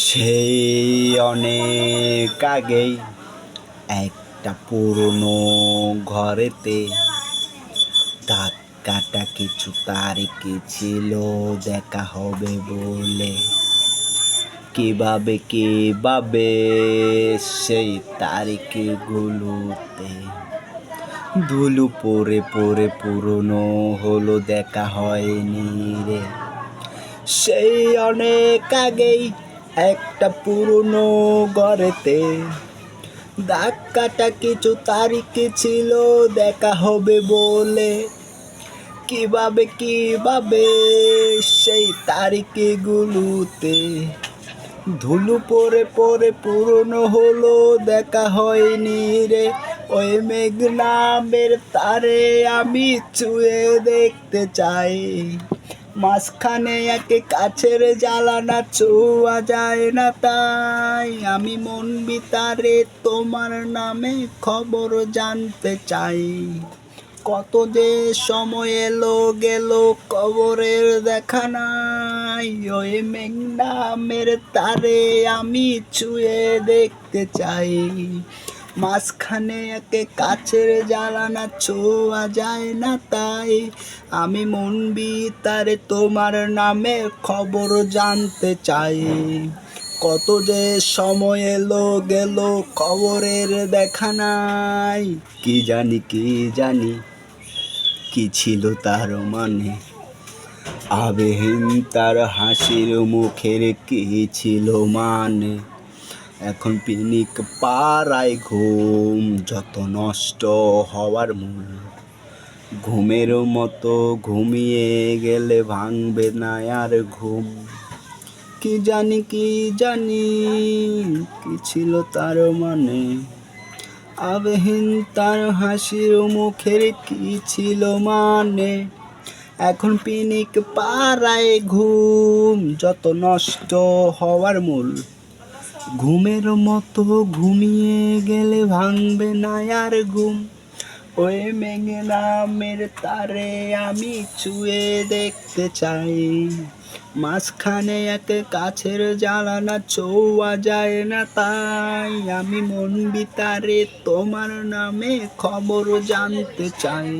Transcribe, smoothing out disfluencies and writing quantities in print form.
সেই অনেক আগেই একটা পুরনো ঘরেতে দাঁত কাটা কিছু তারিখ ছিল দেখা হবে বলে। কিভাবে সেই তারিখগুলোতে ধুলো পড়ে পড়ে পুরনো হলো, দেখা হয়নি রে। সেই অনেক আগেই একটা পুরনো ঘরেতে দাগ কাটা কিছু তারিখ ছিল দেখা হবে বলে। কিভাবে সেই তারিখগুলোতে ধুলো পড়ে পড়ে পুরনো হলো, দেখা হয়নি রে। ওই মেঘ নামের তারে আমি ছুঁয়ে দেখতে চাই, মাঝখানে একে কাছের জ্বালানা ছোঁয়া যায় না, তাই আমি মন ভিতরে তোমার নামে খবর জানতে চাই। কত যে সময় এলো গেল খবরের দেখা নাই, ওই মেঘ নামের তারে আমি ছুঁয়ে দেখতে চাই, মাঝখানে একে কাছের জ্বালানা ছোঁয়া যায় না, তাই আমি মন ভিতরে তোমার নামে খবর জানতে চাই। কত যে সময় এলো গেল খবরের দেখা নাই, কি জানি কি ছিল তার মানে, আবেহীন তার হাসির মুখের কি ছিল মানে। এখন পিনিক পাড়ায় ঘুম যত নষ্ট হওয়ার মূল, ঘুমের মতো ঘুমিয়ে গেলে ভাঙবে না আর ঘুম। কি জানি কি ছিল তার মানে, আবেহীন তার হাসির মুখের কি ছিল মানে। এখন পিনিক পাড়ায় ঘুম যত নষ্ট হওয়ার মূল, ঘুমের মতো ঘুমিয়ে গেলে ভাঙবে না আর ঘুম। ওই মেঘ নামের তারে আমি ছুঁয়ে দেখতে চাই, মাঝখানে এক কাছের জ্বালানা ছোঁয়া যায় না, তাই আমি মন ভিতরে তোমার নামে খবর জানতে চাই।